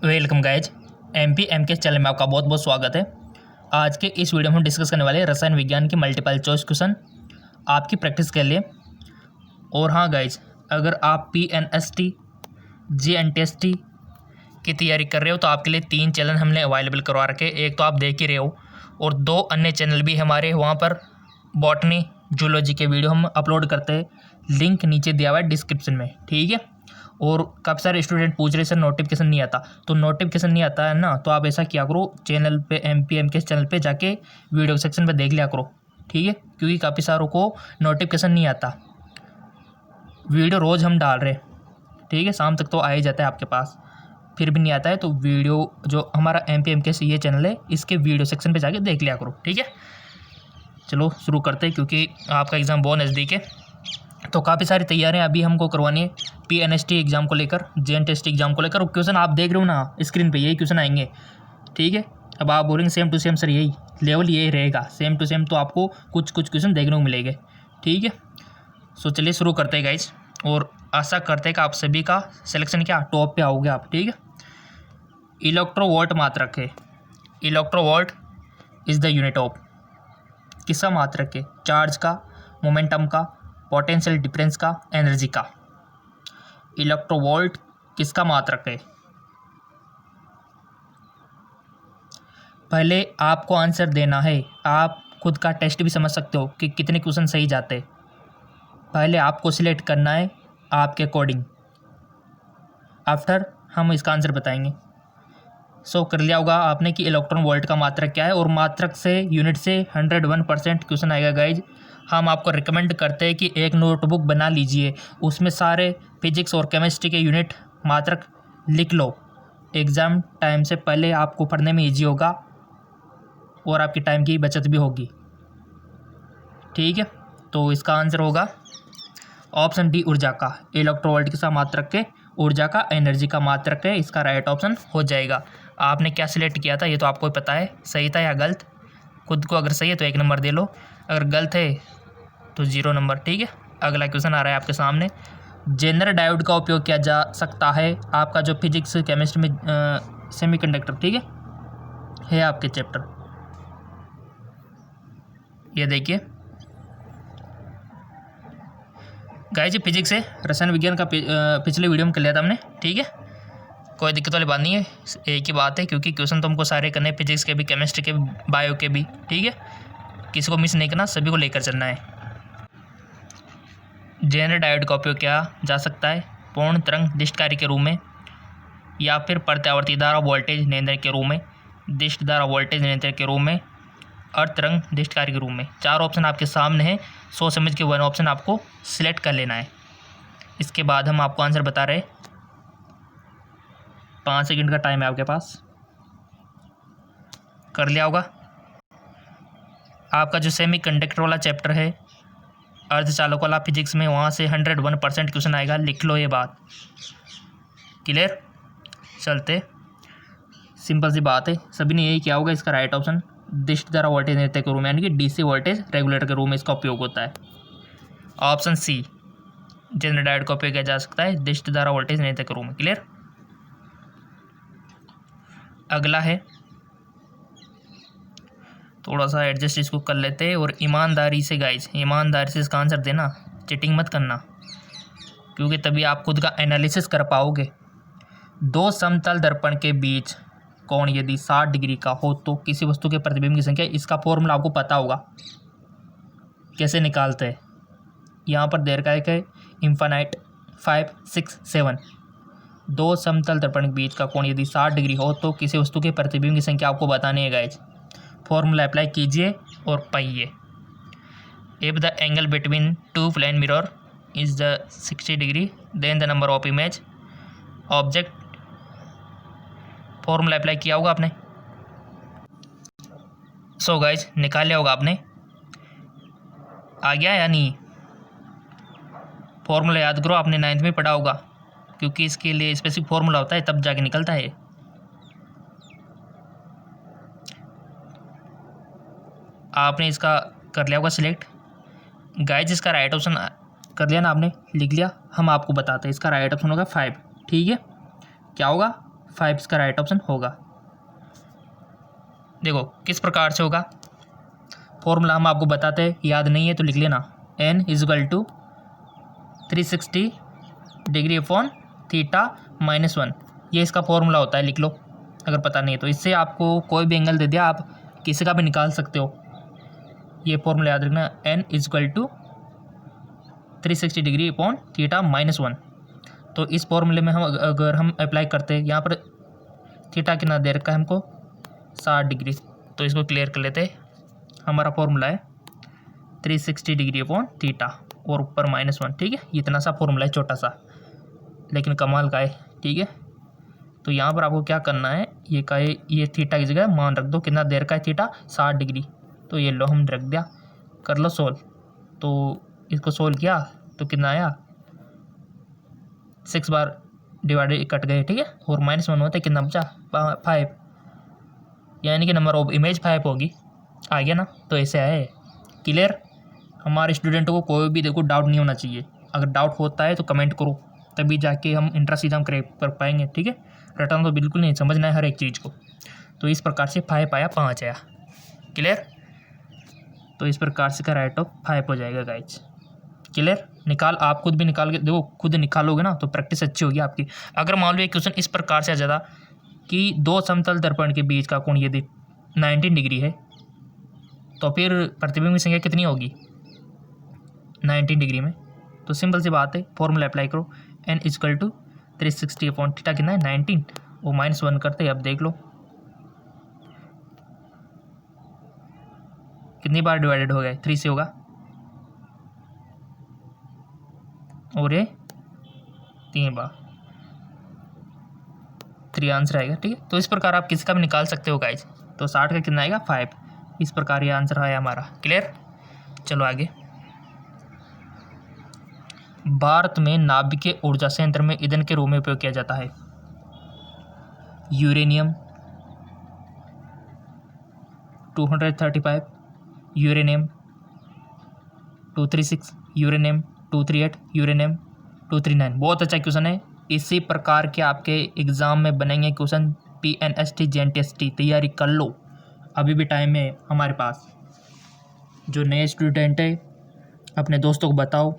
Welcome guys. MK channel में आपका बहुत बहुत स्वागत है। आज के इस वीडियो में हम डिस्कस करने वाले हैं रसायन विज्ञान की मल्टीपल चॉइस क्वेश्चन आपकी प्रैक्टिस के लिए। और हाँ गाइज, अगर आप PNST GNTST की तैयारी कर रहे हो तो आपके लिए 3 चैनल हमने अवेलेबल करवा रखे। एक तो आप देख ही रहे हो और 2 अन्य चैनल भी हमारे वहाँ पर बॉटनी जूलॉजी के वीडियो हम अपलोड करते हैं। लिंक नीचे दिया हुआ है डिस्क्रिप्शन में, ठीक है। और काफ़ी सारे स्टूडेंट पूछ रहे सर नोटिफिकेशन नहीं आता, तो नोटिफिकेशन नहीं आता है ना, तो आप ऐसा किया करो, चैनल पे MPMK चैनल पे जाके वीडियो सेक्शन पे देख लिया करो, ठीक है। क्योंकि काफ़ी सारों को नोटिफिकेशन नहीं आता। वीडियो रोज़ हम डाल रहे, ठीक है, शाम तक तो आ ही जाता है आपके पास, फिर भी नहीं आता है तो वीडियो जो हमारा MPMK से ये चैनल है इसके वीडियो सेक्शन पर जाके देख लिया करो, ठीक है। चलो शुरू करते हैं क्योंकि आपका एग्ज़ाम बहुत नज़दीक है। तो काफ़ी सारी तैयारियां अभी हमको करवानी है PNST एग्ज़ाम को लेकर, GNTST एग्ज़ाम को लेकर। क्वेश्चन आप देख रहे हो ना स्क्रीन पे, यही क्वेश्चन आएंगे, ठीक है। अब आप बोलेंगे सेम टू सेम सर यही लेवल यही रहेगा, सेम टू सेम, तो आपको कुछ कुछ क्वेश्चन देखने को मिलेंगे, ठीक है। सो चलिए शुरू करते हैं गाइज, और आशा करते हैं कि आप सभी का सिलेक्शन क्या टॉप पे आओगे आप, ठीक है। इलेक्ट्रोवोल्ट मात्रक है। Electronvolt is the unit of किसका मात्रक है? चार्ज का, मोमेंटम का, पोटेंशियल डिफरेंस का, एनर्जी का। इलेक्ट्रोवोल्ट किसका मात्रक है? पहले आपको आंसर देना है, आप खुद का टेस्ट भी समझ सकते हो कि कितने क्वेश्चन सही जाते हैं। पहले आपको सिलेक्ट करना है आपके अकॉर्डिंग, आफ्टर हम इसका आंसर बताएंगे। सो कर लिया होगा आपने कि इलेक्ट्रॉन वोल्ट का मात्रक क्या है, और मात्रक से यूनिट से 101% क्वेश्चन आएगा गाइज। हम आपको रिकमेंड करते हैं कि एक नोटबुक बना लीजिए, उसमें सारे फिजिक्स और केमिस्ट्री के यूनिट मात्रक लिख लो। एग्ज़ाम टाइम से पहले आपको पढ़ने में ईजी होगा और आपकी टाइम की बचत भी होगी, ठीक है। तो इसका आंसर होगा ऑप्शन डी, ऊर्जा का। इलेक्ट्रोवोल्ट किसका मात्रक है? ऊर्जा का, एनर्जी का मात्रक है, इसका राइट ऑप्शन हो जाएगा। आपने क्या सिलेक्ट किया था ये तो आपको पता है, सही था या गलत। खुद को अगर सही है तो 1 नंबर दे लो, अगर गलत है तो 0 नंबर, ठीक है। अगला क्वेश्चन आ रहा है आपके सामने। जेनर डायोड का उपयोग किया जा सकता है? आपका जो फिजिक्स केमिस्ट्री में सेमीकंडक्टर, ठीक है आपके चैप्टर, ये देखिए गाइस, ये फिजिक्स है, रसायन विज्ञान का पिछले वीडियो में कर लिया था हमने, ठीक है। कोई दिक्कत वाली बात नहीं है, एक ही बात है, क्योंकि क्वेश्चन तो हमको सारे करने, फिजिक्स के भी, केमिस्ट्री के भी, बायो के भी, ठीक है। किसी को मिस नहीं करना, सभी को लेकर चलना है। जेनर डायोड का उपयोग किया जा सकता है पूर्ण तरंग दिष्ट कार्य के रूप में, या फिर प्रत्यावर्ती धारा वोल्टेज नियंत्रण के रूप में, दिष्ट धारा वोल्टेज नियंत्रण के रूप में, और तरंग दिष्ट कार्य के रूप में। 4 ऑप्शन आपके सामने हैं, सोच समझ के 1 ऑप्शन आपको सिलेक्ट कर लेना है। इसके बाद हम आपको आंसर बता रहे, 5 सेकंड का टाइम है आपके पास। कर लिया होगा। आपका जो सेमी कंडक्टर वाला चैप्टर है, अर्धचालक वाला फिजिक्स में, वहाँ से 101% क्वेश्चन आएगा, लिख लो ये बात, क्लियर। चलते, सिंपल सी बात है, सभी ने यही किया होगा। इसका राइट ऑप्शन दिष्ट धारा वोल्टेज नियंत्रण के रूप में, यानी कि DC वोल्टेज रेगुलेटर के रूप में इसका उपयोग होता है। ऑप्शन सी, जेनर डायोड का उपयोग किया जा सकता है दिष्ट धारा वोल्टेज नियंत्रण के रूप में, क्लियर। अगला है, थोड़ा सा एडजस्ट इसको कर लेते हैं, और ईमानदारी से गाइज, ईमानदारी से इसका आंसर देना, चिटिंग मत करना, क्योंकि तभी आप खुद का एनालिसिस कर पाओगे। 2 समतल दर्पण के बीच कोण यदि 60 डिग्री का हो तो किसी वस्तु के प्रतिबिंब की संख्या, इसका फॉर्मूला आपको पता होगा, कैसे निकालते हैं। यहाँ पर दे रखा है इन्फाइनाइट 5, 6, 7। 2 समतल दर्पण के बीच का कोण यदि 60 डिग्री हो तो किसी वस्तु के प्रतिबिंब की संख्या आपको बतानी है गाइज। फॉर्मूला अप्लाई कीजिए और पाइए। If the angle between 2 plane mirror is the 60 degree, then the number of image object. Formula apply किया होगा आपने। सो गाइज, निकाल लिया होगा आपने, आ गया या नहीं? फॉर्मूला याद करो, आपने 9th में पढ़ा होगा, क्योंकि इसके लिए स्पेसिफिक फॉर्मूला होता है, तब जाके निकलता है। आपने इसका कर लिया होगा सिलेक्ट गाइज। इसका राइट ऑप्शन कर लिया ना आपने, लिख लिया। हम आपको बताते हैं, इसका राइट ऑप्शन होगा 5, ठीक है। क्या होगा? 5 इसका राइट ऑप्शन होगा। देखो किस प्रकार से होगा, फॉर्मूला हम आपको बताते हैं, याद नहीं है तो लिख लेना। n = 360 डिग्री अपॉन थीटा -1, ये इसका फॉर्मूला होता है, लिख लो अगर पता नहीं है तो। इससे आपको कोई भी एंगल दे दिया आप किसी का भी निकाल सकते हो, ये फॉर्मूला याद रखना। n = 360 degree upon theta -1। तो इस फॉर्मूले में हम अगर हम अप्लाई करते हैं, यहाँ पर थीटा कितना दे रखा है हमको 60 डिग्री, तो इसको क्लियर कर लेते हैं। हमारा फॉर्मूला है 360 डिग्री अपॉन थीटा और ऊपर -1, ठीक है। इतना सा फॉर्मूला है, छोटा सा लेकिन कमाल का है, ठीक है। तो यहाँ पर आपको क्या करना है, ये थीटा की जगह मान रख दो, कितना देर का है थीटा 60 डिग्री, तो ये लो हम रख दिया, कर लो सोल्व। तो इसको सोल्व किया तो कितना आया, 6 बार डिवाइडेड कट गए, ठीक है। और -1 होता है, कितना बचा 5, यानी कि नंबर ऑफ इमेज 5 होगी, आ गया ना। तो ऐसे आए, क्लियर। हमारे स्टूडेंटों को कोई भी देखो डाउट नहीं होना चाहिए, अगर डाउट होता है तो कमेंट करो, तभी जाके हम इंट्रेंस एग्जाम कर पाएंगे, ठीक है। रटना तो बिल्कुल नहीं, समझना है हर एक चीज़ को। तो इस प्रकार से 5 आया, 5 आया, क्लियर। तो इस प्रकार से का राइट ऑफ 5 हो जाएगा गाइज, क्लियर। आप खुद भी निकाल के देखो, खुद निकालोगे ना तो प्रैक्टिस अच्छी होगी आपकी। अगर मान लो एक क्वेश्चन इस प्रकार से आ जाता कि दो समतल दर्पण के बीच का कोण यदि 19 डिग्री है, तो फिर प्रतिबिंब की संख्या कितनी होगी 19 डिग्री में। तो सिंपल सी बात है, फॉर्मूला अप्लाई करो, n = 360 अपॉन थीटा कितना है 19, वो -1 करते हैं। अब देख लो कितनी बार डिवाइडेड हो गया, 3 से होगा, और ये 3 बार, 3 आंसर आएगा, ठीक है। तो इस प्रकार आप किसी का भी निकाल सकते हो गाइज। तो 60 का कितना आएगा 5, इस प्रकार ये आंसर आया हमारा, क्लियर। चलो आगे। भारत में नाभिकीय ऊर्जा संयंत्र में ईंधन के रूप में उपयोग किया जाता है यूरेनियम 235, यूरेनियम 236, यूरेनियम 238, यूरेनियम 239। बहुत अच्छा क्वेश्चन है, इसी प्रकार के आपके एग्ज़ाम में बनेंगे क्वेश्चन। PNST JNTST तैयारी कर लो, अभी भी टाइम है हमारे पास। जो नए स्टूडेंट है अपने दोस्तों को बताओ,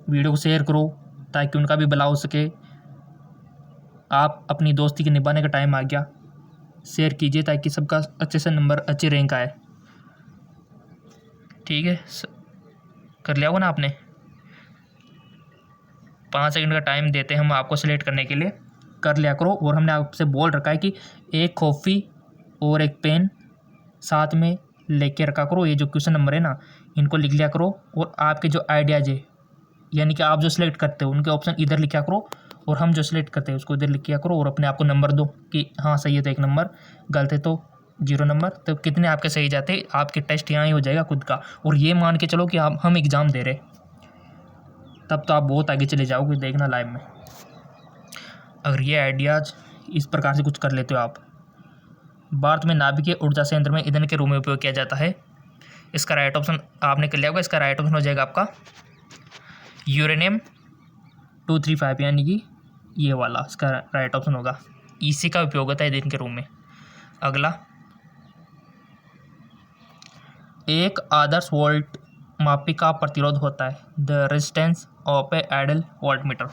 वीडियो को शेयर करो ताकि उनका भी भला हो सके। आप अपनी दोस्ती के निभाने का टाइम आ गया, शेयर कीजिए ताकि सबका अच्छे से नंबर, अच्छे रैंक आए, ठीक है। कर लिया होगा ना आपने, 5 सेकंड का टाइम देते हैं हम आपको सिलेक्ट करने के लिए, कर लिया करो। और हमने आपसे बोल रखा है कि एक कॉफ़ी और एक पेन साथ में लेके रखा करो। ये जो क्वेश्चन नंबर है ना, इनको लिख लिया करो, और आपके जो आइडियाज़ है, यानी कि आप जो सिलेक्ट करते हो उनके ऑप्शन इधर लिखा करो, और हम जो सिलेक्ट करते हैं उसको इधर लिखा करो, और अपने आप को नंबर दो कि हाँ सही है तो 1 नंबर, गलत है तो 0 नंबर। तो कितने आपके सही जाते, आपके टेस्ट यहाँ ही हो जाएगा खुद का। और ये मान के चलो कि हम एग्ज़ाम दे रहे, तब तो आप बहुत आगे चले जाओगे, देखना लाइव में। अगर ये आइडियाज़ इस प्रकार से कुछ कर लेते हो आप। भारत में नाभिकीय ऊर्जा संयंत्र में ईंधन के रूप में उपयोग किया जाता है, इसका राइट ऑप्शन आपने कर लिया होगा, इसका राइट ऑप्शन हो जाएगा आपका यूरेनियम 235, यानी कि ये वाला इसका राइट ऑप्शन होगा। इसी का उपयोग होता है ईंधन के रूप में। अगला, एक आदर्श वोल्ट मापी का प्रतिरोध होता है the resistance of a ideal voltmeter.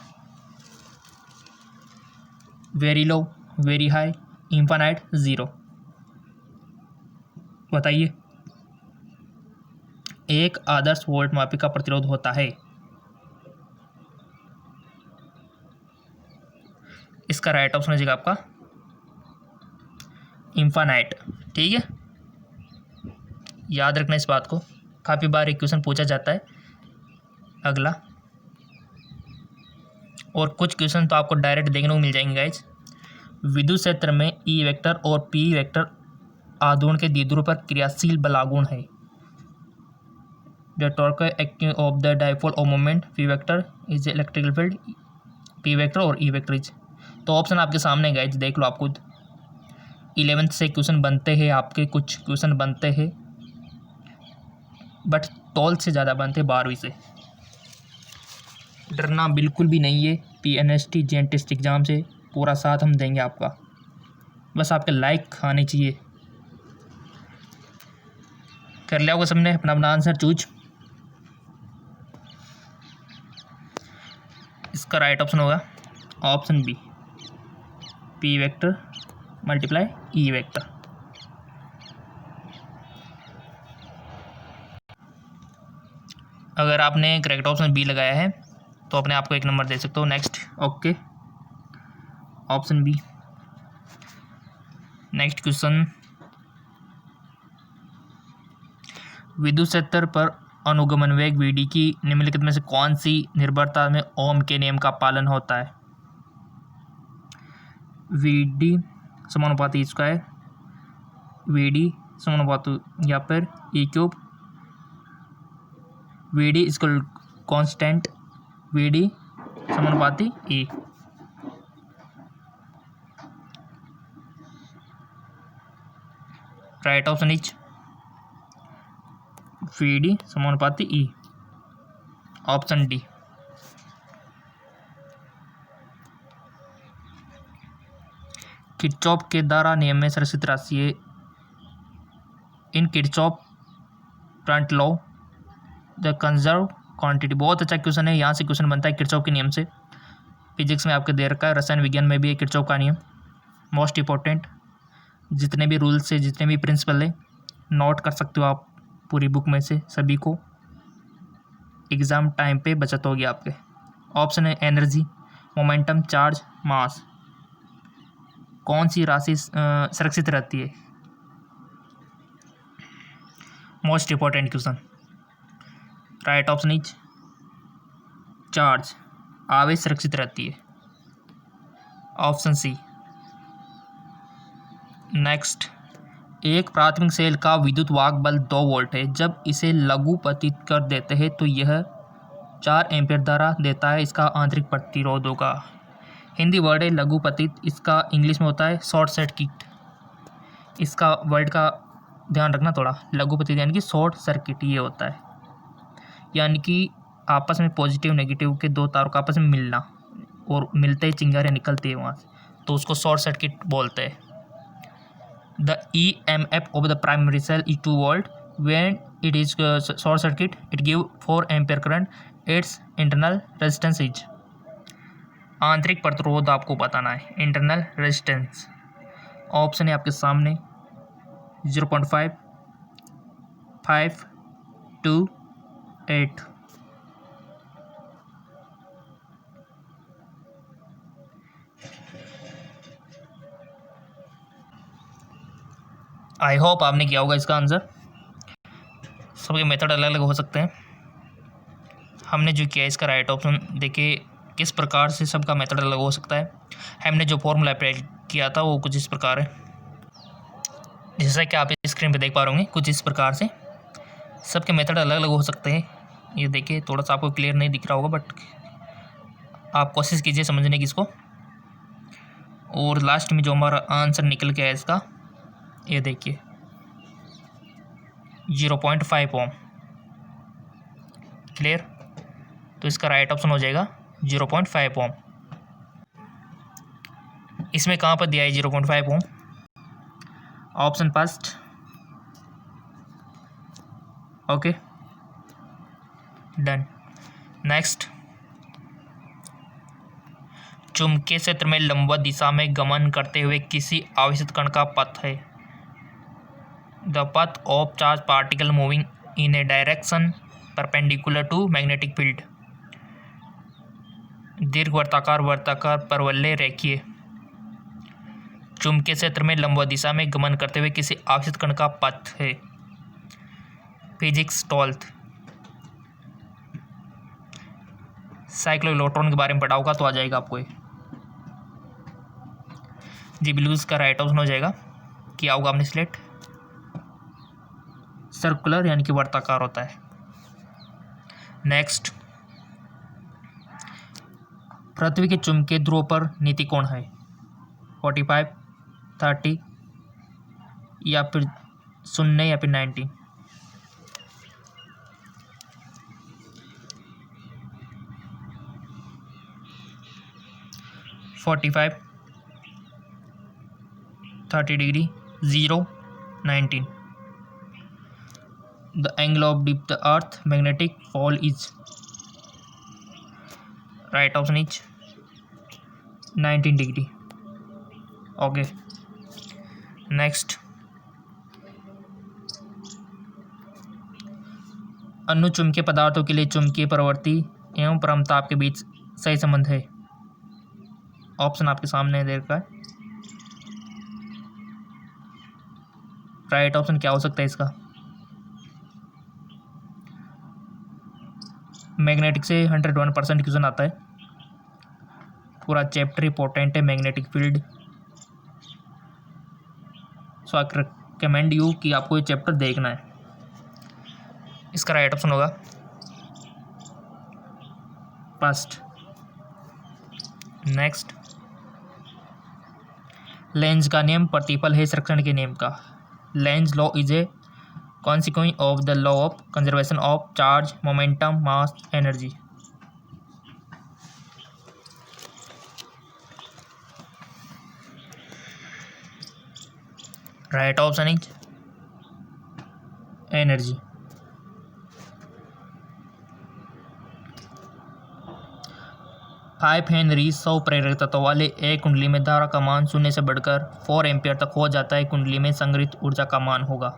Very low, very high, infinite, 0। बताइए, एक आदर्श वोल्ट मापी का प्रतिरोध होता है, इसका राइट ऑप्शन हो जाएगा आपका इनफाइनाइट, ठीक है। याद रखना इस बात को, काफ़ी बार एक क्वेश्चन पूछा जाता है। अगला, और कुछ क्वेश्चन तो आपको डायरेक्ट देखने को मिल जाएंगे गाइज। विद्युत क्षेत्र में ई वेक्टर और पी वेक्टर आघूर्ण के द्विध्रुव पर क्रियाशील बल आघूर्ण है। The torque acting of the dipole of moment P vector is electrical field, P vector और ई वेक्टर इज। तो ऑप्शन आपके सामने गाइज, देख लो आप खुद। 11th से क्वेश्चन बनते हैं आपके, कुछ क्वेश्चन बनते हैं, बट 12th से ज़्यादा बनते हैं 12वीं से। डरना बिल्कुल भी नहीं है PNST JNTST एग्ज़ाम से, पूरा साथ हम देंगे आपका, बस आपके लाइक आने चाहिए। कर लिया होगा सबने अपना अपना आंसर चूज। इसका राइट ऑप्शन होगा option B, P vector multiply E vector. अगर आपने करेक्ट ऑप्शन बी लगाया है तो अपने आप को 1 नंबर दे सकते हो। Next, okay, option B. Next question, विद्युत क्षेत्र पर अनुगमन वेग वीडी की निम्नलिखित में से कौन सी निर्भरता में ओम के नियम का पालन होता है? वीडी समानुपाती स्क्वायर, वीडी समानुपाती या फिर E cube, V D equal constant, V D समानुपाती E. Right option is V D समानुपाती ई, ऑप्शन डी। किरचॉफ के द्वारा नियम में संरक्षित राशि है in Kirchhoff current law the conserve quantity. बहुत अच्छा क्वेश्चन है, यहाँ से क्वेश्चन बनता है किरचॉफ के नियम से। फिजिक्स में आपके दे रखा है, रसायन विज्ञान में भी है किरचॉफ का नियम, मोस्ट इंपॉर्टेंट। जितने भी रूल्स है, जितने भी प्रिंसिपल है, नोट कर सकते हो आप पूरी बुक में से सभी को, एग्ज़ाम टाइम पे बचत होगी आपके। ऑप्शन है एनर्जी, मोमेंटम, चार्ज, मास। कौन सी राशि सुरक्षित रहती है? Most important question. Right option is charge, आवेश सुरक्षित रहती है, ऑप्शन सी। नेक्स्ट, एक प्राथमिक सेल का विद्युत वाहक बल 2 वोल्ट है। जब इसे लघुपतित कर देते हैं तो यह 4 एम्पीयर धारा देता है। इसका आंतरिक प्रतिरोध होगा, हिंदी वर्ड है लघुपतित, इसका इंग्लिश में होता है शॉर्ट सर्किट। इसका वर्ड का ध्यान रखना थोड़ा, लघुपतित यानी कि शॉर्ट सर्किट ये होता है, यानी कि आपस में पॉजिटिव नेगेटिव के 2 तारों का आपस में मिलना, और मिलते ही चिंगारियाँ निकलती है वहाँ से, तो उसको शॉर्ट सर्किट बोलते हैं। The EMF of the primary cell is 2 volt. When it is short circuit, it give 4 ampere current. Its internal resistance is, आंतरिक प्रतिरोध आपको बताना है, इंटरनल रेजिस्टेंस। ऑप्शन है आपके सामने 0.5, 5, 2, 8। आई होप आपने किया होगा इसका आंसर। सबके मेथड अलग अलग हो सकते हैं, हमने जो किया इसका राइट ऑप्शन। देखिए किस प्रकार से सबका मेथड अलग हो सकता है। हमने जो फॉर्मूला अप्लाई किया था वो कुछ इस प्रकार है, जैसा कि आप स्क्रीन पे देख पा रहे होंगे, कुछ इस प्रकार से। सबके मेथड अलग अलग हो सकते हैं। ये देखिए थोड़ा सा आपको क्लियर नहीं दिख रहा होगा, बट आप कोशिश कीजिए समझने की इसको। और लास्ट में जो हमारा आंसर निकल के आया इसका, ये देखिए 0.5 ओम। क्लियर? तो इसका राइट ऑप्शन हो जाएगा 0.5 ओम। इसमें कहाँ पर दिया है 0.5 ohm? Option first, okay, done. Next, चुंबकीय क्षेत्र में लंबवत दिशा में गमन करते हुए किसी आवेशित कण का पथ है। The path of charge particle moving in a direction perpendicular to magnetic field. दीर्घ वर्ताकार वर्ताकार परवलय रेखीय चुंबकीय क्षेत्र में लंबवत दिशा में गमन करते हुए किसी आवेशित कण का पथ है। फिजिक्स 12th, साइक्लोइलेक्ट्रॉन के बारे में पढ़ा होगा तो आ जाएगा आपको ये। जी बिल्कुल, इसका राइट ऑप्शन हो जाएगा, किया होगा आपने सिलेक्ट। सर्कुलर यानी कि वर्ताकार होता है। नेक्स्ट, पृथ्वी के चुंबकीय ध्रुव पर नीति कोण है? 45, 30 या फिर 0 या फिर 90? 45, 30 degree, 0, 19. The angle of dip the earth magnetic pole is, right option is 19 degree. Okay, next, अनुचुंबकीय पदार्थों के लिए चुंबकीय प्रवृत्ति एवं परमताप के बीच सही संबंध है। ऑप्शन आपके सामने दे रखा है। राइट ऑप्शन क्या हो सकता है इसका? मैग्नेटिक से 101% क्वेश्चन आता है। पूरा चैप्टर इंपॉर्टेंट है, magnetic field. So I recommend you कि आपको ये चैप्टर देखना है। इसका राइट ऑप्शन होगा फर्स्ट। नेक्स्ट, लेंज का नियम प्रतिफल है संरक्षण के नियम का। Lenz law is a consequence of the law of conservation of charge, momentum, mass, energy. Right option is energy. Five Henry 100 प्रेरक तत्व वाले एक कुंडली में धारा का मान 0 से बढ़कर 4 एम्पियर तक हो जाता है। कुंडली में संग्रहित ऊर्जा का मान होगा।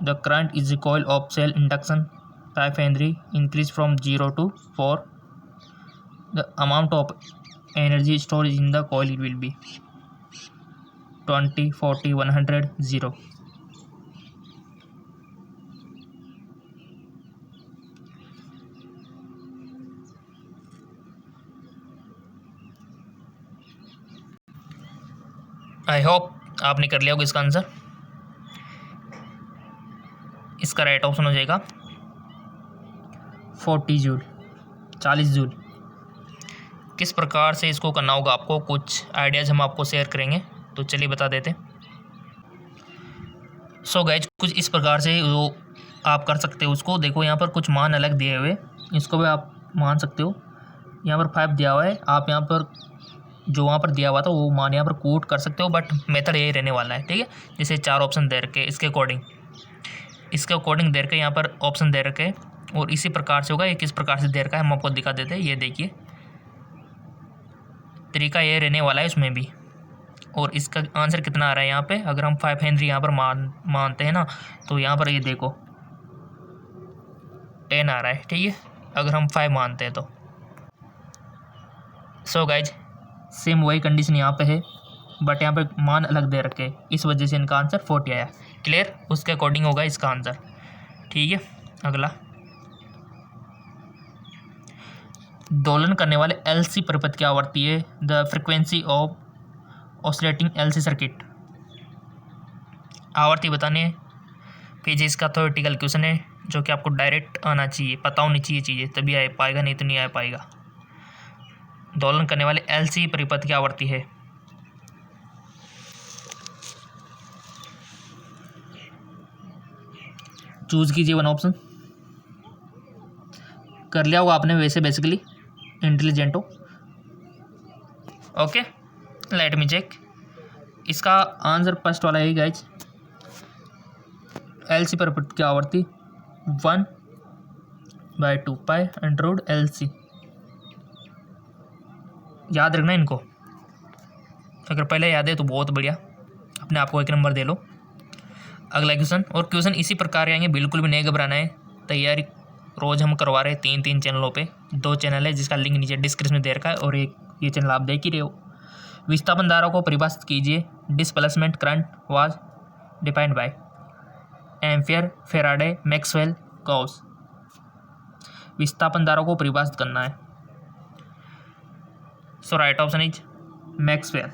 The current is coil of self induction 5 henry increase from 0 to 4। The amount of energy storage in the coil will be 20, 40, 100, 0। I hope आपने कर लिया होगा इसका आंसर। इसका राइट ऑप्शन हो जाएगा 40 जूल, 40 जूल। किस प्रकार से इसको करना होगा आपको कुछ आइडियाज़ हम आपको शेयर करेंगे, तो चलिए बता देते। सो गाइज, कुछ इस प्रकार से वो आप कर सकते हो उसको। देखो यहाँ पर कुछ मान अलग दिए हुए, इसको भी आप मान सकते हो। यहाँ पर 5 दिया हुआ है, आप यहाँ पर जो वहाँ पर दिया हुआ था वो मान यहाँ पर कोट कर सकते हो, बट मेथड यही रहने वाला है, ठीक है। जैसे 4 ऑप्शन दे रखे इसके अकॉर्डिंग दे रखे यहाँ पर ऑप्शन दे रखे, और इसी प्रकार से होगा। ये किस प्रकार से दे रखा है हम आपको दिखा देते हैं। ये देखिए तरीका ये रहने वाला है इसमें भी। और इसका आंसर कितना आ रहा है यहाँ पे, अगर हम 5 हेनरी यहाँ पर मानते हैं ना, तो यहाँ पर ये देखो 10 आ रहा है, ठीक है, अगर हम 5 मानते हैं तो। सो गाइज, सेम वही कंडीशन यहाँ पे है, बट यहाँ पे मान अलग दे रखे, इस वजह से इनका आंसर 40 आया। क्लियर? उसके अकॉर्डिंग होगा इसका आंसर, ठीक है। अगला, दोलन करने वाले एलसी परिपथ की आवृत्ति है the frequency of oscillating LC circuit. आवृत्ति बतानी है। फिजिक्स का थ्योरेटिकल क्वेश्चन है जो कि आपको डायरेक्ट आना चाहिए, पता होनी चाहिए चीज़ें, तभी आ पाएगा, नहीं तो नहीं आ पाएगा। दोलन करने वाले एलसी परिपथ की आवृत्ति है, चूज कीजिए वन ऑप्शन। कर लिया होगा आपने वैसे, बेसिकली इंटेलिजेंट हो। Okay, let me check. इसका आंसर फर्स्ट वाला है गाइज। एलसी परिपथ की आवृत्ति 1/2 पाई अंडर एलसी। याद रखना इनको, अगर पहले याद है तो बहुत बढ़िया, अपने आप को 1 नंबर दे लो। अगला क्वेश्चन, और क्वेश्चन इसी प्रकार आएंगे, बिल्कुल भी नहीं घबराना है। तैयारी रोज़ हम करवा रहे हैं 3 चैनलों पे। 2 चैनल है जिसका लिंक नीचे डिस्क्रिप्शन में दे रखा है, और एक ये चैनल आप देख ही रहे हो। विस्थापन धारा को परिभाषित कीजिए। Displacement current was defined by ampere, Faraday, Maxwell, Gauss. विस्थापन धारा को परिभाषित करना है। सो राइट ऑप्शन इज मैक्सवेल।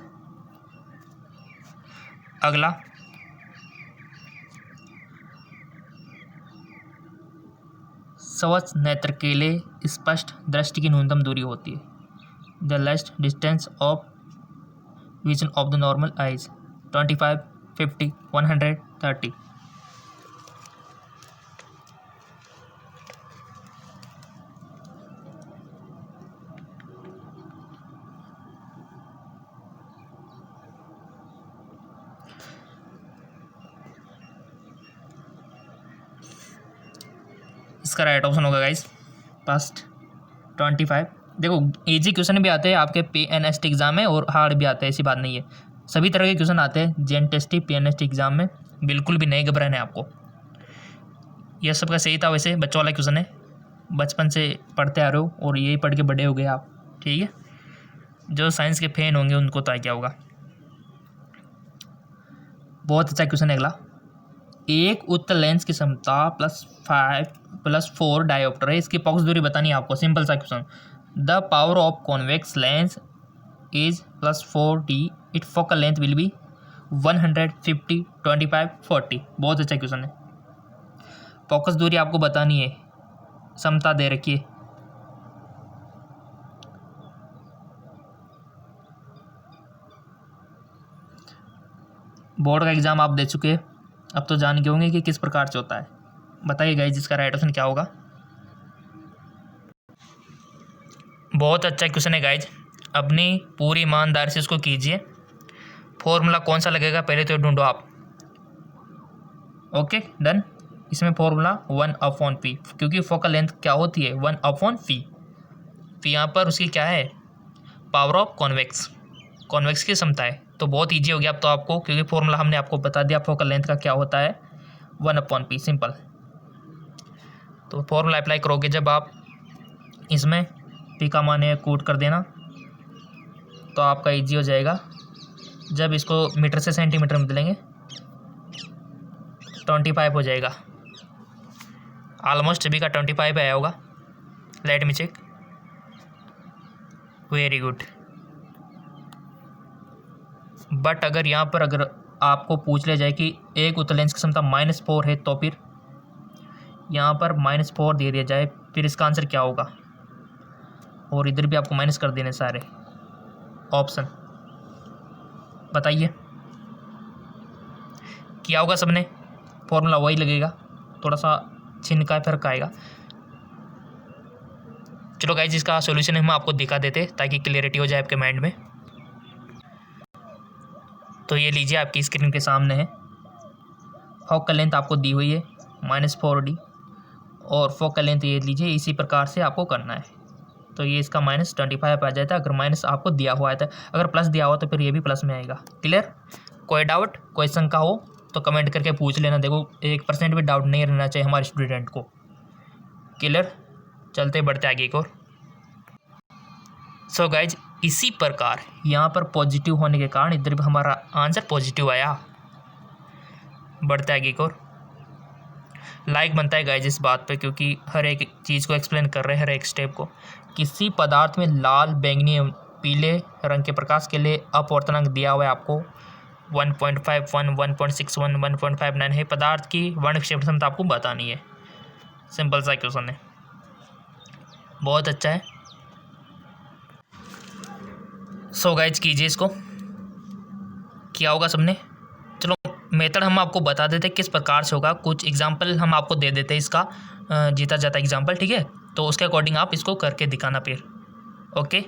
अगला, स्वच्छ नेत्र के लिए स्पष्ट दृष्टि की न्यूनतम दूरी होती है the लेस्ट distance of vision of the normal eyes 25, 50, 100, 30। इसका राइट ऑप्शन होगा गाइज फर्स्ट 25। देखो इजी क्वेश्चन भी आते हैं आपके PNST एग्ज़ाम में और हार्ड भी आते हैं, ऐसी बात नहीं है। सभी तरह के क्वेश्चन आते हैं JNTST PNST एग्ज़ाम में, बिल्कुल भी नहीं घबराना है आपको। यह सबका सही था, वैसे बच्चों वाला क्वेश्चन है, बचपन से पढ़ते आ रहे हो और यही पढ़ के बड़े हो गए आप, ठीक है। जो साइंस के फैन होंगे उनको तो क्या होगा। बहुत अच्छा क्वेश्चन है अगला। एक उत्तल लेंस की क्षमता +4 डायोप्टर है, इसकी पॉक्स दूरी बतानी है आपको। सिंपल सा question. The power of convex lens is +4d, it focal length will be 150, 25, 40। बहुत अच्छा क्वेश्चन है। फोकस दूरी आपको बतानी है, क्षमता दे रखी है। बोर्ड का एग्ज़ाम आप दे चुके हैं, अब तो जान गए होंगे कि किस प्रकार से होता है। बताइए गाइस जिसका राइट ऑप्शन क्या होगा। बहुत अच्छा क्वेश्चन है गाइज, अपनी पूरी ईमानदारी से इसको कीजिए। फॉर्मूला कौन सा लगेगा पहले तो ढूंढो आप। Okay done. इसमें फॉर्मूला 1/p, क्योंकि फोकल लेंथ क्या होती है 1/p। तो यहाँ पर उसकी क्या है, पावर ऑफ कॉन्वेक्स की क्षमता है। तो बहुत ईजी हो गया अब तो आपको, क्योंकि फॉर्मूला हमने आपको बता दिया फोकल लेंथ का क्या होता है 1/p, सिंपल। तो फॉर्मूला अप्लाई करोगे जब आप, इसमें पी का मान है कूट कर देना तो आपका ईजी हो जाएगा। जब इसको मीटर से सेंटीमीटर में बदलेंगे 25 हो जाएगा। ऑलमोस्ट सभी का 25 आया होगा। Let me check. Very good. But अगर यहाँ पर अगर आपको पूछ लिया जाए कि एक उत्तल लेंस की क्षमता -4 है, तो फिर यहाँ पर -4 दे दिया जाए, फिर इसका आंसर क्या होगा। और इधर भी आपको माइनस कर देने सारे ऑप्शन। बताइए क्या होगा सबने। फॉर्मूला वही लगेगा, थोड़ा सा चिन्ह का फर्क आएगा। चलो गाइस इसका सॉल्यूशन हम आपको दिखा देते ताकि क्लियरिटी हो जाए आपके माइंड में। तो ये लीजिए आपकी स्क्रीन के सामने है। फोकल लेंथ आपको दी हुई है -4d, और फोकल लेंथ ये लीजिए, इसी प्रकार से आपको करना है। तो ये इसका -25 आ जाता है अगर माइनस आपको दिया हुआ है। अगर प्लस दिया हुआ तो फिर ये भी प्लस में आएगा। क्लियर। कोई डाउट कोई शंका हो तो कमेंट करके पूछ लेना। देखो 1% भी डाउट नहीं रहना चाहिए हमारे स्टूडेंट को। क्लियर। चलते बढ़ते आगे एक और। सो गाइज इसी प्रकार यहाँ पर पॉजिटिव होने के कारण इधर भी हमारा आंसर पॉजिटिव आया। बढ़ते आगे एक और। लाइक बनता है गाइज इस बात पे, क्योंकि हर एक चीज़ को एक्सप्लेन कर रहे हैं, हर एक स्टेप को। किसी पदार्थ में लाल, बैंगनी, पीले रंग के प्रकाश के लिए अपवर्तनांक दिया हुआ है आपको 1.51, 1.61, 1.59 है। पदार्थ की वर्णक्षेपण क्षमता आपको बतानी है। सिंपल सा क्वेश्चन है, बहुत अच्छा है। सो गाइज कीजिए इसको। क्या होगा सबने। चलो मेथड हम आपको बता देते किस प्रकार से होगा। कुछ एग्जांपल हम आपको दे देते हैं इसका, जीता जाता एग्जांपल, ठीक है। तो उसके अकॉर्डिंग आप इसको करके दिखाना फिर। ओके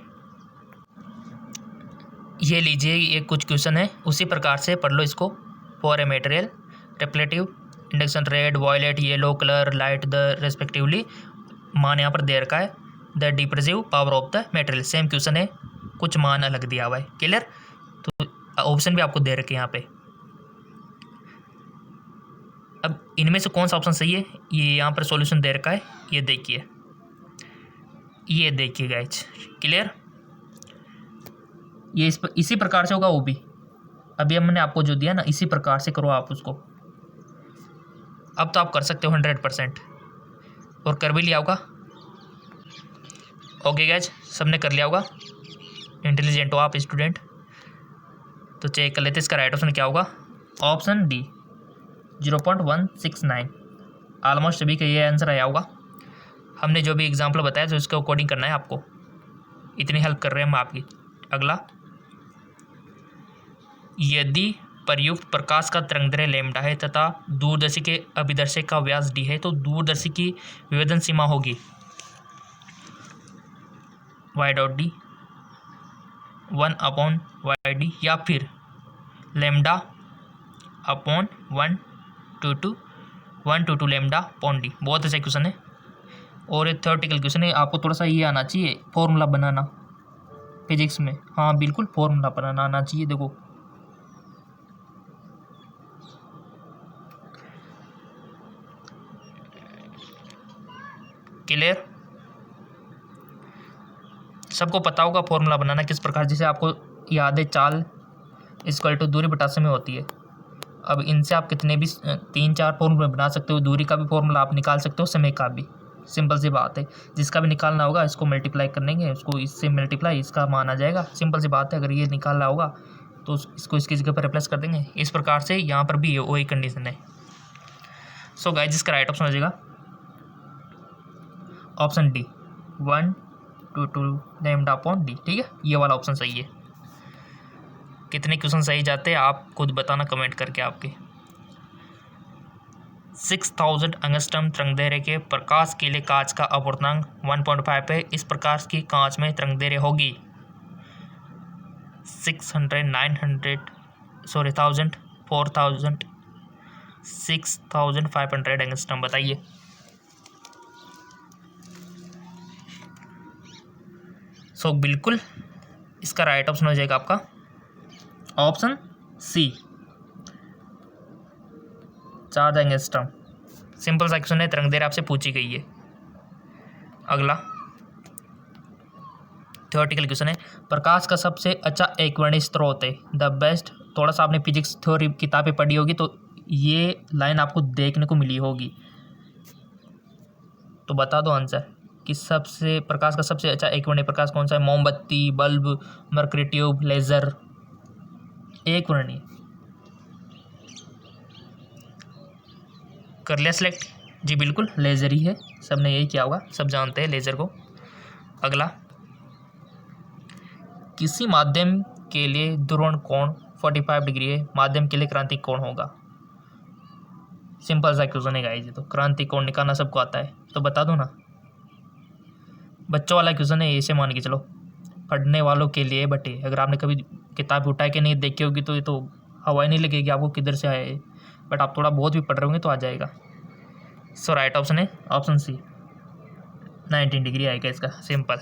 ये लीजिए, ये कुछ क्वेश्चन है, उसी प्रकार से पढ़ लो इसको। For a material reflective induction red, violet, yellow colour light the respectively, मान यहाँ पर दे रखा है the depressive power of the material. Same question है, कुछ मान अलग दिया हुआ है। क्लियर। तो ऑप्शन भी आपको दे रखे हैं यहाँ पे। अब इनमें से कौन सा ऑप्शन सही है, ये यहाँ पर सॉल्यूशन दे रखा है, ये देखिए, ये देखिए गाइज। क्लियर। ये इसी प्रकार से होगा वो भी। अभी हमने आपको जो दिया ना, इसी प्रकार से करो आप उसको। अब तो आप कर सकते हो 100%, और कर भी लिया होगा। ओके गाइज सबने कर लिया होगा। इंटेलिजेंट हो आप स्टूडेंट। तो चेक कर लेते इसका राइट ऑप्शन क्या होगा। Option D 0.169। ऑलमोस्ट सभी का ये आंसर आया होगा। हमने जो भी एग्जाम्पल बताया तो इसके अकॉर्डिंग करना है आपको। इतनी हेल्प कर रहे हैं हम आपकी। अगला, यदि प्रयुक्त प्रकाश का तरंगदैर्घ्य लैम्डा है तथा दूरदर्शी के अभिदर्शक का व्यास डी है, तो दूरदर्शी की विभेदन सीमा होगी y.d 1/y_d, या फिर lambda upon 1 to 2 lambda upon D. बहुत अच्छा क्वेश्चन है, और ये थ्योरेटिकल क्वेश्चन है, आपको थोड़ा सा ये आना चाहिए फॉर्मूला बनाना फिजिक्स में। हाँ बिल्कुल, फॉर्मूला बनाना आना चाहिए। देखो क्लियर, सबको पता होगा फॉर्मूला बनाना किस प्रकार, जैसे आपको याद है चाल इक्वल टू दूरी बटा समय होती है। अब इनसे आप कितने भी 3-4 फॉर्मूले बना सकते हो, दूरी का भी फॉर्मूला आप निकाल सकते हो, समय का भी। सिंपल सी बात है, जिसका भी निकालना होगा इसको मल्टीप्लाई करेंगे, उसको इससे मल्टीप्लाई इसका मान आ जाएगा। सिंपल सी बात है, अगर ये निकालना होगा तो इसको इसकी जगह पर रिप्लेस कर देंगे। इस प्रकार से यहाँ पर भी वही कंडीशन है। सो गाइस, जिसका राइट ऑप्शन हो जाएगा option D, 1/2 lambda upon D. ठीक है, ये वाला ऑप्शन सही है। कितने क्वेश्चन सही जाते हैं आप खुद बताना कमेंट करके। आपके 6000 एंगस्ट्रॉम तरंगदैर्घ्य के प्रकाश के लिए कांच का अपवर्तनांक 1.5 है। इस प्रकार की कांच में तरंगदैर्घ्य होगी 1000, 4000, 6500 एंगस्ट्रॉम। बताइए। सो बिल्कुल इसका राइट ऑप्शन हो जाएगा आपका ऑप्शन सी, 4 एंगस्ट्रॉम। सिंपल सा क्वेश्चन है, तरंगदैर्घ्य आपसे पूछी गई है। अगला थ्योरेटिकल क्वेश्चन है, प्रकाश का सबसे अच्छा एकवर्णी स्रोत है द बेस्ट। थोड़ा सा आपने फिजिक्स थ्योरी किताबें पढ़ी होगी तो ये लाइन आपको देखने को मिली होगी, तो बता दो आंसर कि सबसे प्रकाश का सबसे अच्छा एकवर्णी प्रकाश कौन सा है। मोमबत्ती, बल्ब, मरकरी ट्यूब, लेजर। एकवर्णी कर लिया सिलेक्ट जी, बिल्कुल लेज़र ही है, सब ने यही किया होगा, सब जानते हैं लेज़र को। अगला, किसी माध्यम के लिए ध्रुवण कोण 45 डिग्री है, माध्यम के लिए क्रांतिक कोण होगा। सिंपल सा क्वेश्चन है गाइस, तो क्रांतिक कोण निकालना सबको आता है, तो बता दो ना। बच्चों वाला क्वेश्चन है, ऐसे मान के चलो, पढ़ने वालों के लिए बटे। अगर आपने कभी किताब उठा के नहीं देखी होगी तो ये तो हवा ही नहीं लगेगी आपको किधर से आए, बट आप थोड़ा बहुत भी पढ़ रहे होंगे तो आ जाएगा। सो राइट ऑप्शन है ऑप्शन सी, 19 डिग्री आएगा इसका। सिंपल।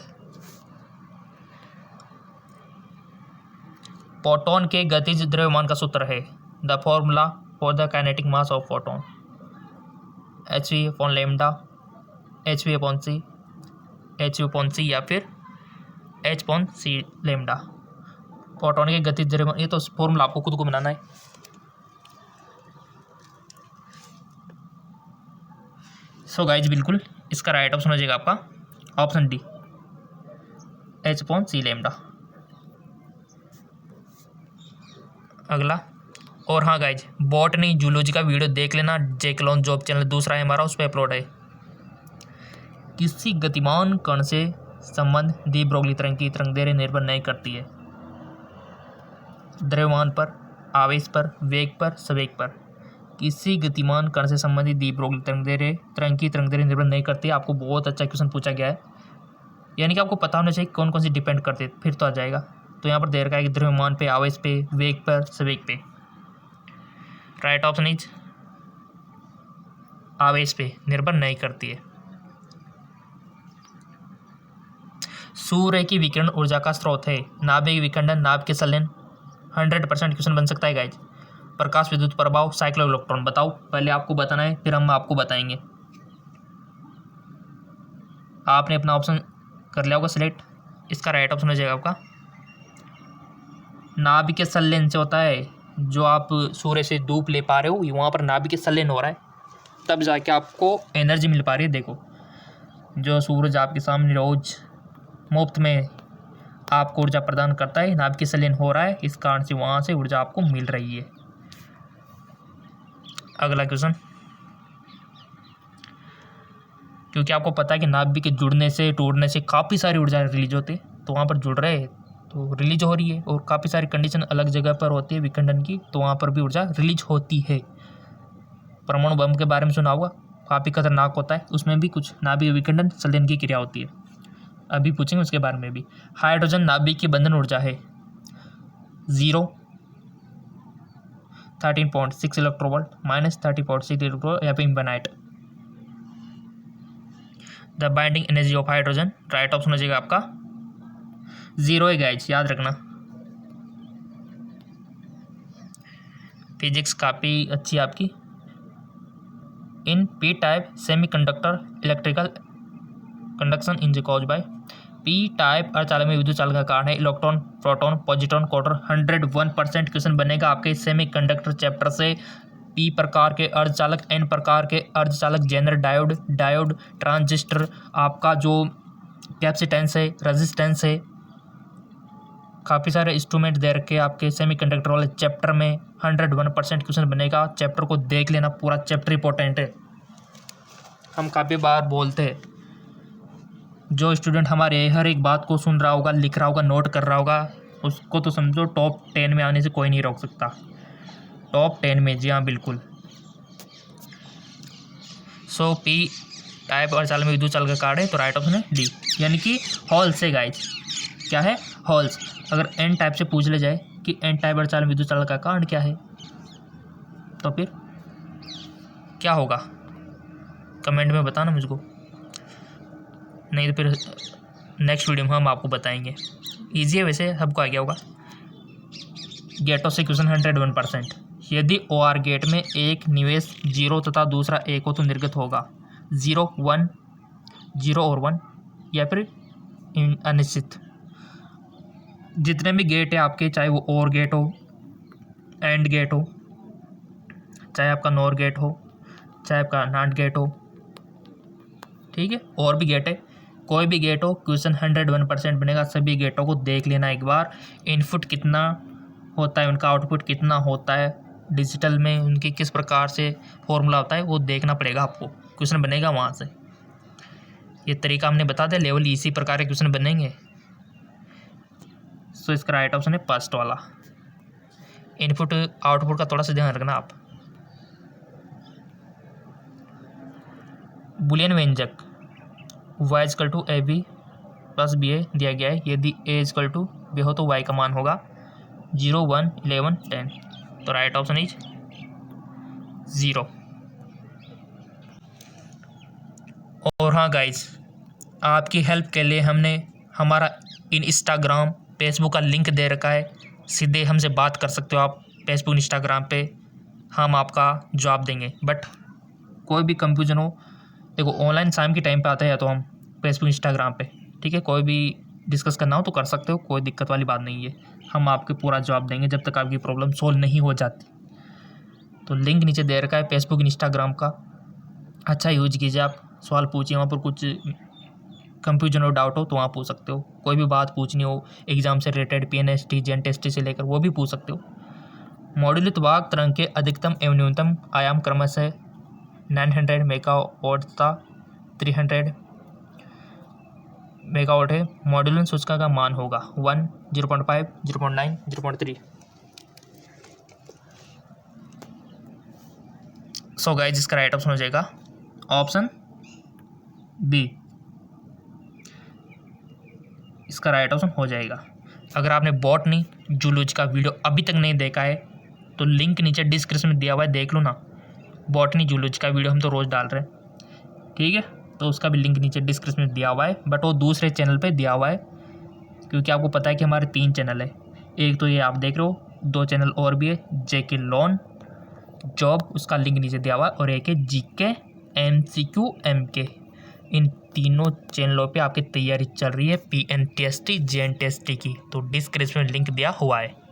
फोटोन के गतिज द्रव्यमान का सूत्र है the formula for the kinetic mass of photon, hv upon lambda, hv upon c, hv upon c या फिर h upon c lambda. Photon के गतिज द्रव्यमान, ये तो फॉर्मूला आपको खुद को बनाना है। सो गाइज, बिल्कुल इसका राइट ऑप्शन हो जाएगा आपका option D, h upon c lambda. अगला, और हाँ गाइज, बॉटनी जूलॉजी का वीडियो देख लेना, जेक्लॉन जॉब चैनल दूसरा है हमारा, उस पर अपलोड है। किसी गतिमान कण से संबंध डी ब्रोगली तरंग की तरंगदैर्घ्य निर्भर नहीं करती है। द्रव्यमान पर, आवेश पर, वेग पर, संवेग पर। किसी गतिमान कण से संबंधित डी ब्रोगली तरंग की तरंगदैर्घ्य निर्भर नहीं करती है। आपको बहुत अच्छा क्वेश्चन पूछा गया है, यानी कि आपको पता होना चाहिए कौन कौन सी डिपेंड करते, फिर तो आ जाएगा। तो यहाँ पर दे रखा है कि द्रव्यमान पे, आवेश पे, वेग पर, संवेग पे। राइट ऑप्शन इज आवेश पे निर्भर नहीं करती है। सूर्य की विकिरण ऊर्जा का स्रोत है नाभिक विखंडन, नाभ के संलयन। 100% क्वेश्चन बन सकता है गाइज। प्रकाश विद्युत प्रभाव, साइक्लो इलेक्ट्रॉन। बताओ, पहले आपको बताना है फिर हम आपको बताएंगे। आपने अपना ऑप्शन कर लिया होगा सिलेक्ट। इसका राइट ऑप्शन हो जाएगा आपका नाभिक के संलयन से होता है। जो आप सूर्य से धूप ले पा रहे हो वहाँ पर नाभिक के संलयन हो रहा है, तब जाके आपको एनर्जी मिल पा रही है। देखो, जो सूरज आपके सामने रोज मुफ्त में आपको ऊर्जा प्रदान करता है, नाभिक के संलयन हो रहा है, इस कारण से वहाँ से ऊर्जा आपको मिल रही है। अगला क्वेश्चन, क्योंकि आपको पता है कि नाभिक के जुड़ने से, टूटने से काफ़ी सारी ऊर्जा रिलीज होती है, तो वहाँ पर जुड़ रहे हैं तो रिलीज हो रही है, और काफ़ी सारी कंडीशन अलग जगह पर होती है विखंडन की, तो वहाँ पर भी ऊर्जा रिलीज होती है। परमाणु बम के बारे में सुना होगा, काफ़ी खतरनाक होता है, उसमें भी कुछ नाभिक विखंडन संलयन की क्रिया होती है, अभी पूछेंगे उसके बारे में भी। हाइड्रोजन नाभिक की बंधन ऊर्जा है 0, 13.6 इलेक्ट्रोवोल्ट, -30.6 इलेक्ट्रोवोल्ट या फिर infinite. The binding energy of hydrogen, right option हो जाएगा आपका 0 है गाइज, याद रखना। फिजिक्स काफ़ी अच्छी आपकी। In p type semiconductor electrical conduction in cause by, p type अर्धचालक में विद्युत चालक का कारण है electron, proton, positron, quarter. 101% question बनेगा आपके सेमी कंडक्टर चैप्टर से। पी प्रकार के अर्धचालक, एन प्रकार के अर्धचालक, जेनर डायोड, ट्रांजिस्टर, आपका जो कैपेसिटेंस है, रेजिस्टेंस है, काफ़ी सारे इंस्ट्रूमेंट दे रखे आपके सेमी कंडक्टर वाले चैप्टर में। 101% क्वेश्चन बनेगा, चैप्टर को देख लेना, पूरा चैप्टर इंपॉर्टेंट है। हम काफ़ी बार बोलते हैं, जो स्टूडेंट हमारे हर एक बात को सुन रहा होगा, लिख रहा होगा, नोट कर रहा होगा, उसको तो समझो टॉप 10 में आने से कोई नहीं रोक सकता। टॉप 10 में, जी हाँ बिल्कुल। सो पी टाइप और चालक में विद्युत चालक का कारण है, तो राइट ऑप्शन है डी, यानी कि हॉल्स है गाइज। क्या है? हॉल्स। अगर एन टाइप से पूछ ले जाए कि एन टाइप और चालक में विद्युत चालक का कारण क्या है, तो फिर क्या होगा? कमेंट में बताना मुझको, नहीं तो फिर नेक्स्ट वीडियो में हम आपको बताएंगे। ईजी है वैसे, सबको आ गया होगा। गेटों से क्वेश्चन 101%। यदि OR गेट में एक निवेश 0 तथा दूसरा 1 हो तो निर्गत होगा 0, 1, 0 और 1, या फिर अनिश्चित। जितने भी गेट है आपके, चाहे वो OR गेट हो, एंड गेट हो, चाहे आपका NOR गेट हो, चाहे आपका NAND गेट हो, ठीक है, और भी गेट है, कोई भी गेट हो, क्वेश्चन 101% बनेगा। सभी गेटों को देख लेना एक बार, इनपुट कितना होता है, उनका आउटपुट कितना होता है, डिजिटल में उनकी किस प्रकार से फॉर्मूला होता है, वो देखना पड़ेगा आपको। क्वेश्चन बनेगा वहाँ से। ये तरीका हमने बता दिया, लेवल इसी प्रकार के क्वेश्चन बनेंगे। सो इसका राइट ऑप्शन है फर्स्ट वाला। इनपुट आउटपुट का थोड़ा सा ध्यान रखना आप। बुलियन व्यंजक y equal to A B plus B A दिया गया है। यदि a इजकल टू बी हो तो y का मान होगा 0, 1, 11, 10, तो राइट ऑप्शन इज 0। और हाँ गाइज, आपकी हेल्प के लिए हमने हमारा इंस्टाग्राम, फेसबुक का लिंक दे रखा है। सीधे हमसे बात कर सकते हो आप फेसबुक, इंस्टाग्राम पे, हम आपका जवाब देंगे। बट कोई भी कंफ्यूजन हो, देखो ऑनलाइन शाम के टाइम पे आता है तो हम फेसबुक, इंस्टाग्राम पे, ठीक है, कोई भी डिस्कस करना हो तो कर सकते हो, कोई दिक्कत वाली बात नहीं है। हम आपके पूरा जवाब देंगे जब तक आपकी प्रॉब्लम सोल्व नहीं हो जाती। तो लिंक नीचे दे रखा है फेसबुक, इंस्टाग्राम का, अच्छा यूज कीजिए। आप सवाल पूछिए, वहाँ पर कुछ कंफ्यूजन हो, डाउट हो तो वहाँ पूछ सकते हो। कोई भी बात पूछनी हो एग्जाम से रिलेटेड, PNST, GNTST से लेकर, वो भी पूछ सकते हो। मॉड्यूलित वाहक तरंग के अधिकतम एवं न्यूनतम आयाम क्रमशः 900 मेगावाट तथा 300 मेगावाट है। मॉड्यूलन सूचकांक का मान होगा 1, 0.5, 0.9, 0.3। सो गाइस, इसका राइट ऑप्शन हो जाएगा ऑप्शन बी। इसका राइट ऑप्शन हो जाएगा। अगर आपने बॉटनी, जूलॉजी का वीडियो अभी तक नहीं देखा है तो लिंक नीचे डिस्क्रिप्शन में दिया हुआ है, देख लो ना। बॉटनी, जूलॉजी का वीडियो हम तो रोज़ डाल रहे हैं, ठीक है, तो उसका भी लिंक नीचे डिस्क्रिप्शन में दिया हुआ है। बट वो दूसरे चैनल पे दिया हुआ है, क्योंकि आपको पता है कि हमारे 3 चैनल है। एक तो ये आप देख रहे हो, 2 चैनल और भी है, JK लॉन जॉब, उसका लिंक नीचे दिया हुआ है, और एक है GK MCQ MK। इन तीनों चैनलों पे आपकी तैयारी चल रही है PNTST, GNTST की, तो डिस्क्रिप्शन में लिंक दिया हुआ है।